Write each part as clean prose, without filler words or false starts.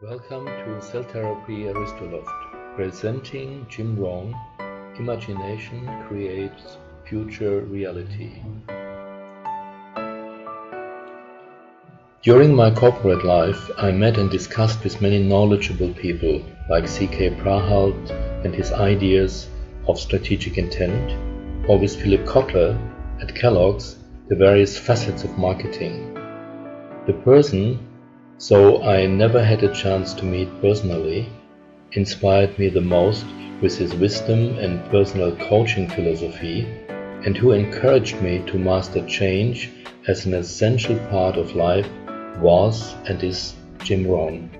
Welcome to Cell Therapy Aristoloft, presenting Jim Rohn, Imagination Creates Future Reality. During my corporate life, I met and discussed with many knowledgeable people like C.K. Prahalt and his ideas of strategic intent, or with Philip Kotler at Kellogg's, the various facets of marketing. The person, so I never had a chance to meet personally, inspired me the most with his wisdom and personal coaching philosophy, and who encouraged me to master change as an essential part of life was and is Jim Rohn.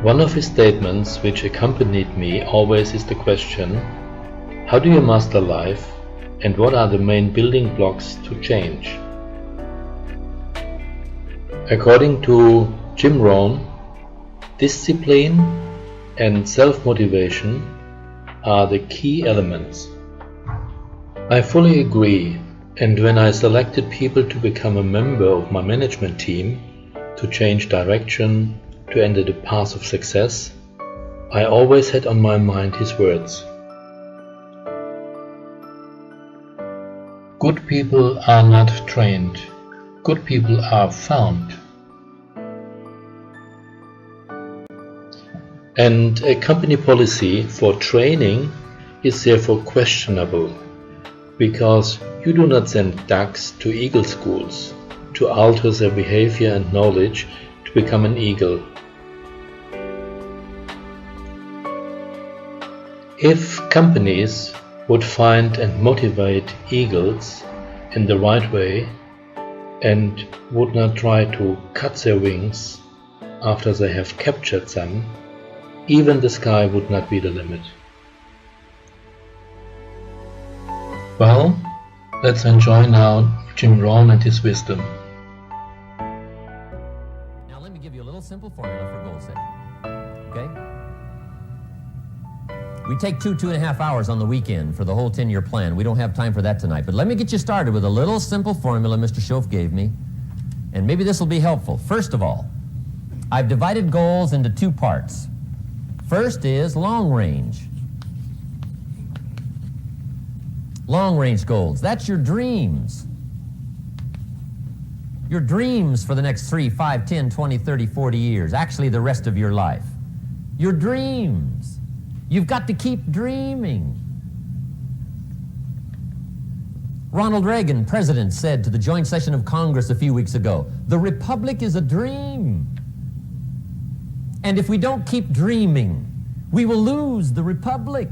One of his statements which accompanied me always is the question, how do you master life and what are the main building blocks to change? According to Jim Rohn, discipline and self-motivation are the key elements. I fully agree, and when I selected people to become a member of my management team, to change direction, to enter the path of success, I always had on my mind his words. Good people are not trained. Good people are found. And a company policy for training is therefore questionable, because you do not send ducks to eagle schools to alter their behavior and knowledge to become an eagle. If companies would find and motivate eagles in the right way, and would not try to cut their wings after they have captured them, even the sky would not be the limit. Well, let's enjoy now Jim Rohn and his wisdom. Now let me give you a little simple formula for goal setting, okay? We take 2.5 hours on the weekend for the whole 10-year plan. We don't have time for that tonight, but let me get you started with a little simple formula Mr. Schoaf gave me, and maybe this will be helpful. First of all, I've divided goals into two parts. First is long range. Long range goals, that's your dreams. Your dreams for the next 3, 5, 10, 20, 30, 40 years, actually the rest of your life. Your dreams. You've got to keep dreaming. Ronald Reagan, president, said to the joint session of Congress a few weeks ago, the republic is a dream. And if we don't keep dreaming, we will lose the republic.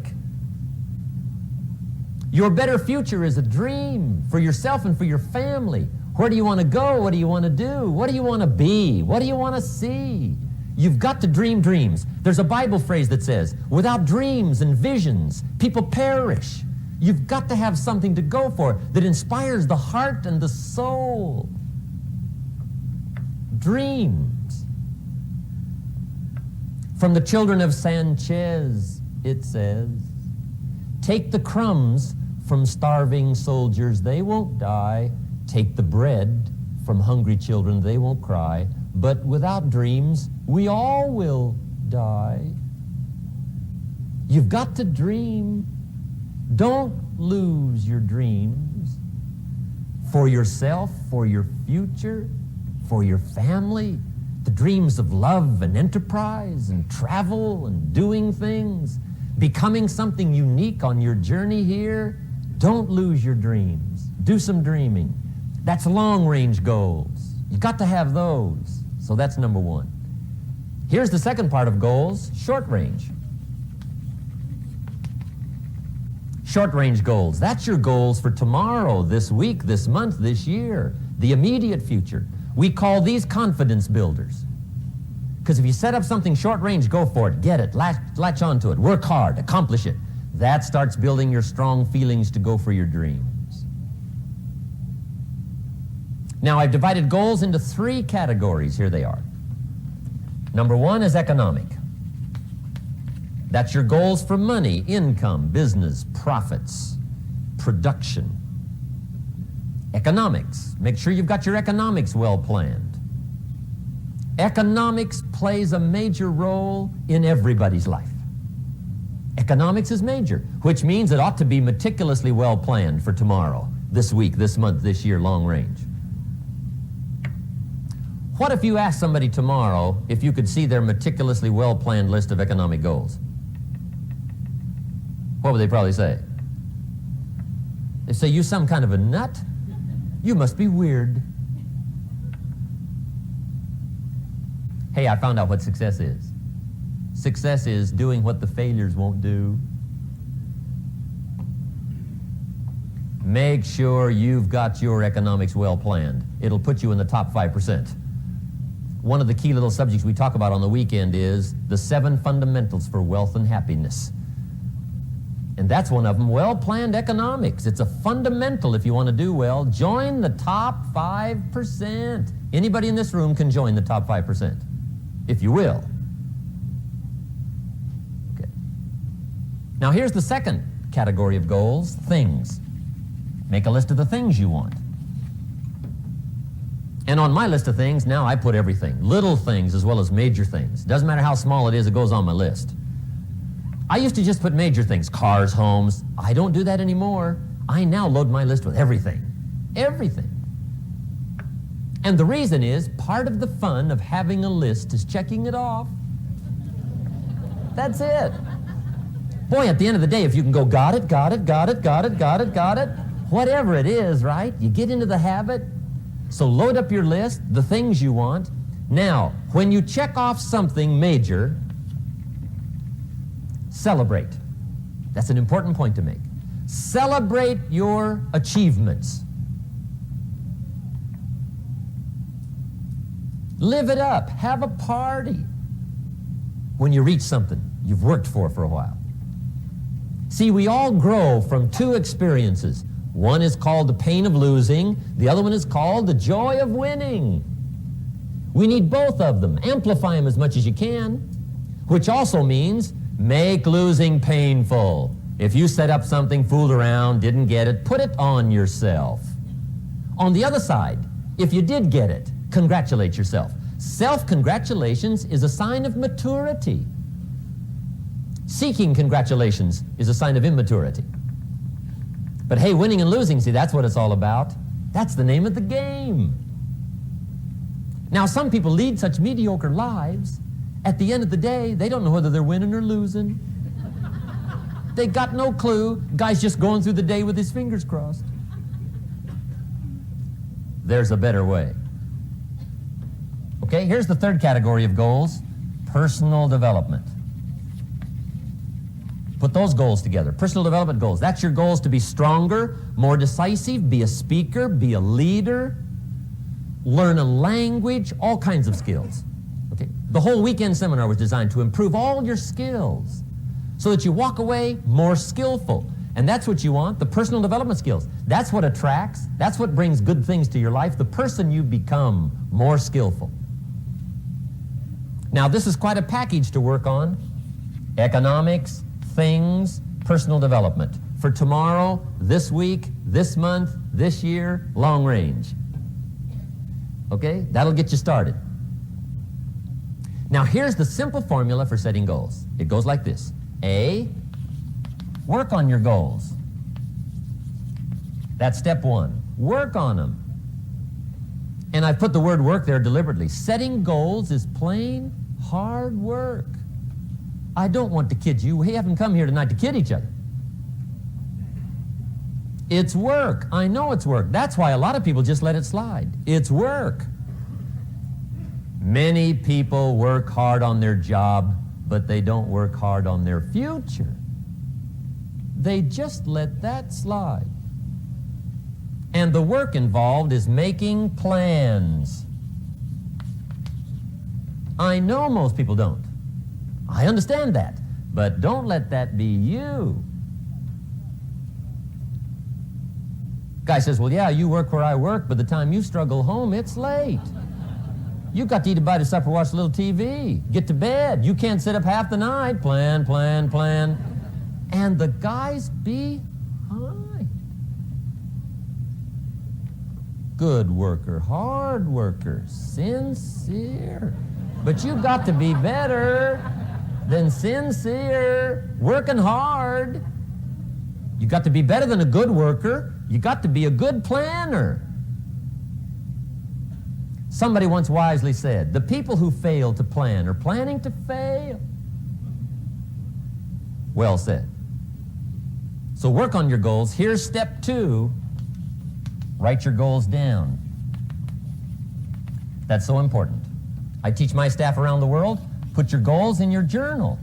Your better future is a dream for yourself and for your family. Where do you want to go? What do you want to do? What do you want to be? What do you want to see? You've got to dream dreams. There's a Bible phrase that says, without dreams and visions, people perish. You've got to have something to go for that inspires the heart and the soul. Dreams. From the children of Sanchez, it says, take the crumbs from starving soldiers, they won't die. Take the bread from hungry children, they won't cry. But without dreams, we all will die. You've got to dream. Don't lose your dreams for yourself, for your future, for your family. The dreams of love and enterprise and travel and doing things, becoming something unique on your journey here. Don't lose your dreams. Do some dreaming. That's long-range goals. You've got to have those. So that's number one. Here's the second part of goals, short range. Short range goals, that's your goals for tomorrow, this week, this month, this year, the immediate future. We call these confidence builders. Because if you set up something short range, go for it, get it, latch onto it, work hard, accomplish it. That starts building your strong feelings to go for your dreams. Now, I've divided goals into 3 categories. Here they are. Number 1 is economic. That's your goals for money, income, business, profits, production. Economics. Make sure you've got your economics well planned. Economics plays a major role in everybody's life. Economics is major, which means it ought to be meticulously well planned for tomorrow, this week, this month, this year, long range. What if you asked somebody tomorrow if you could see their meticulously well-planned list of economic goals? What would they probably say? They say, you some kind of a nut? You must be weird. Hey, I found out what success is. Success is doing what the failures won't do. Make sure you've got your economics well planned. It'll put you in the top 5%. One of the key little subjects we talk about on the weekend is the 7 fundamentals for wealth and happiness. And that's one of them, well-planned economics. It's a fundamental if you want to do well. Join the top 5%. Anybody in this room can join the top 5%, if you will. Okay. Now here's the second category of goals, things. Make a list of the things you want. And on my list of things, now I put everything. Little things as well as major things. Doesn't matter how small it is, it goes on my list. I used to just put major things, cars, homes. I don't do that anymore. I now load my list with everything. Everything. And the reason is, part of the fun of having a list is checking it off. That's it. Boy, at the end of the day, if you can go, got it, got it, got it, got it, got it, got it, whatever it is, right? You get into the habit. So load up your list, the things you want. Now, when you check off something major, celebrate. That's an important point to make. Celebrate your achievements. Live it up. Have a party when you reach something you've worked for a while. See, we all grow from 2 experiences. One is called the pain of losing. The other one is called the joy of winning. We need both of them. Amplify them as much as you can, which also means make losing painful. If you set up something, fooled around, didn't get it, put it on yourself. On the other side, if you did get it, congratulate yourself. Self-congratulations is a sign of maturity. Seeking congratulations is a sign of immaturity. But hey, winning and losing, see, that's what it's all about. That's the name of the game. Now, some people lead such mediocre lives, at the end of the day, they don't know whether they're winning or losing. They got no clue. Guy's just going through the day with his fingers crossed. There's a better way. Okay, here's the third category of goals, personal development. Put those goals together. Personal development goals. That's your goals to be stronger, more decisive, be a speaker, be a leader, learn a language, all kinds of skills. Okay? The whole weekend seminar was designed to improve all your skills so that you walk away more skillful. And that's what you want, the personal development skills. That's what attracts, that's what brings good things to your life, the person you become more skillful. Now, this is quite a package to work on. Economics, things, personal development. For tomorrow, this week, this month, this year, long range. Okay? That'll get you started. Now, here's the simple formula for setting goals. It goes like this. A, work on your goals. That's step 1. Work on them. And I put the word work there deliberately. Setting goals is plain hard work. I don't want to kid you. We haven't come here tonight to kid each other. It's work. I know it's work. That's why a lot of people just let it slide. It's work. Many people work hard on their job, but they don't work hard on their future. They just let that slide. And the work involved is making plans. I know most people don't. I understand that, but don't let that be you. Guy says, well, yeah, you work where I work, but the time you struggle home, it's late. You got to eat a bite of supper, watch a little TV, get to bed. You can't sit up half the night. Plan, plan, plan. And the guy's behind. good worker, hard worker, sincere. But you've got to be better than sincere, working hard. You've got to be better than a good worker. You've got to be a good planner. Somebody once wisely said, the people who fail to plan are planning to fail. Well said. So work on your goals. Here's step 2. Write your goals down. That's so important. I teach my staff around the world, put your goals in your journal.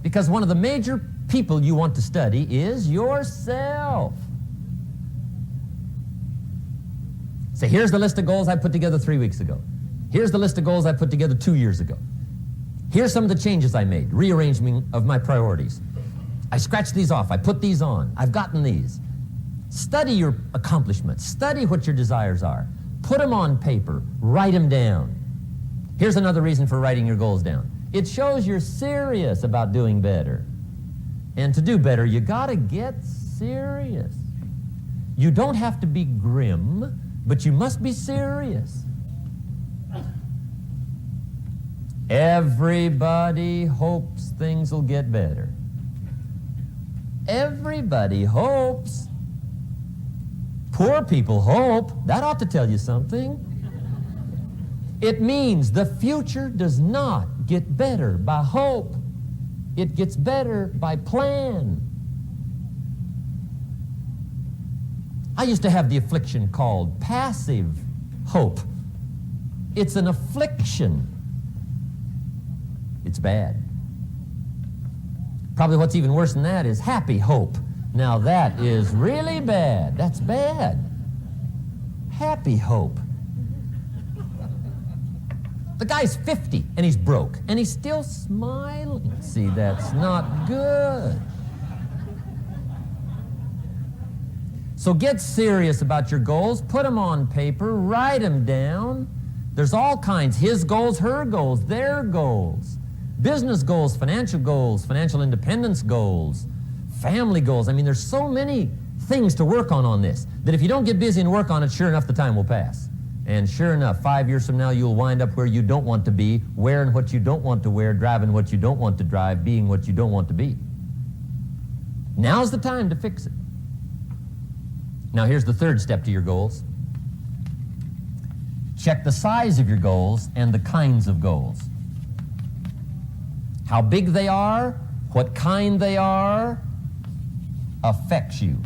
Because one of the major people you want to study is yourself. Say, here's the list of goals I put together 3 weeks ago. Here's the list of goals I put together 2 years ago. Here's some of the changes I made, rearrangement of my priorities. I scratched these off, I put these on, I've gotten these. Study your accomplishments, study what your desires are. Put them on paper, write them down. Here's another reason for writing your goals down. It shows you're serious about doing better. And to do better, you gotta get serious. You don't have to be grim, but you must be serious. Everybody hopes things will get better. Everybody hopes. Poor people hope. That ought to tell you something. It means the future does not get better by hope. It gets better by plan. I used to have the affliction called passive hope. It's an affliction. It's bad. Probably what's even worse than that is happy hope. Now that is really bad. That's bad. Happy hope. The guy's 50 and he's broke and he's still smiling. See, that's not good. So get serious about your goals, put them on paper, write them down. There's all kinds, his goals, her goals, their goals. Business goals, financial independence goals, family goals. I mean, there's so many things to work on this that if you don't get busy and work on it, sure enough, the time will pass. And sure enough, 5 years from now, you'll wind up where you don't want to be, wearing what you don't want to wear, driving what you don't want to drive, being what you don't want to be. Now's the time to fix it. Now, here's the third step to your goals. Check the size of your goals and the kinds of goals. How big they are, what kind they are, affects you.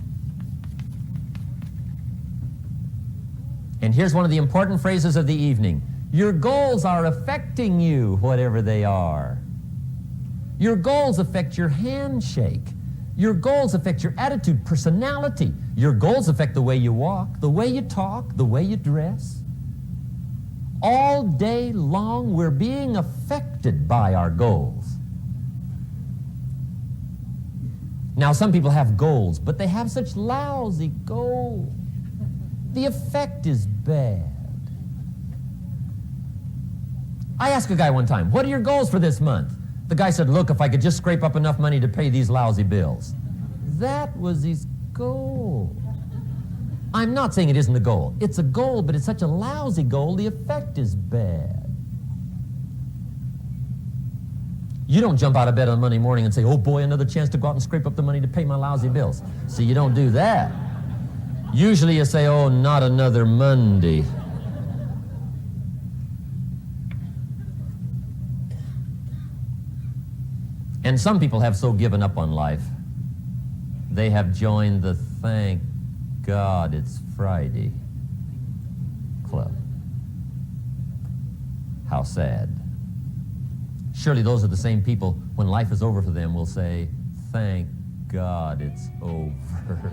And here's one of the important phrases of the evening. Your goals are affecting you, whatever they are. Your goals affect your handshake. Your goals affect your attitude, personality. Your goals affect the way you walk, the way you talk, the way you dress. All day long, we're being affected by our goals. Now, some people have goals, but they have such lousy goals. The effect is bad. I asked a guy one time, what are your goals for this month? The guy said, look, if I could just scrape up enough money to pay these lousy bills. That was his goal. I'm not saying it isn't a goal. It's a goal, but it's such a lousy goal, the effect is bad. You don't jump out of bed on Monday morning and say, oh boy, another chance to go out and scrape up the money to pay my lousy bills. See, you don't do that. Usually you say, oh, not another Monday. And some people have so given up on life, they have joined the thank God it's Friday club. How sad. Surely those are the same people, when life is over for them, will say, thank God it's over.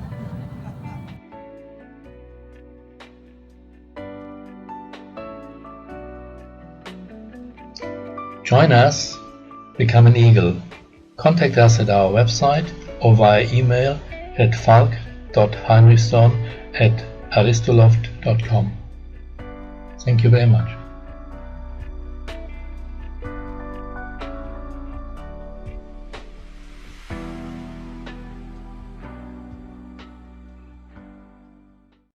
Join us, become an eagle. Contact us at our website or via email at falk.heinrichsohn@aristoloft.com. Thank you very much.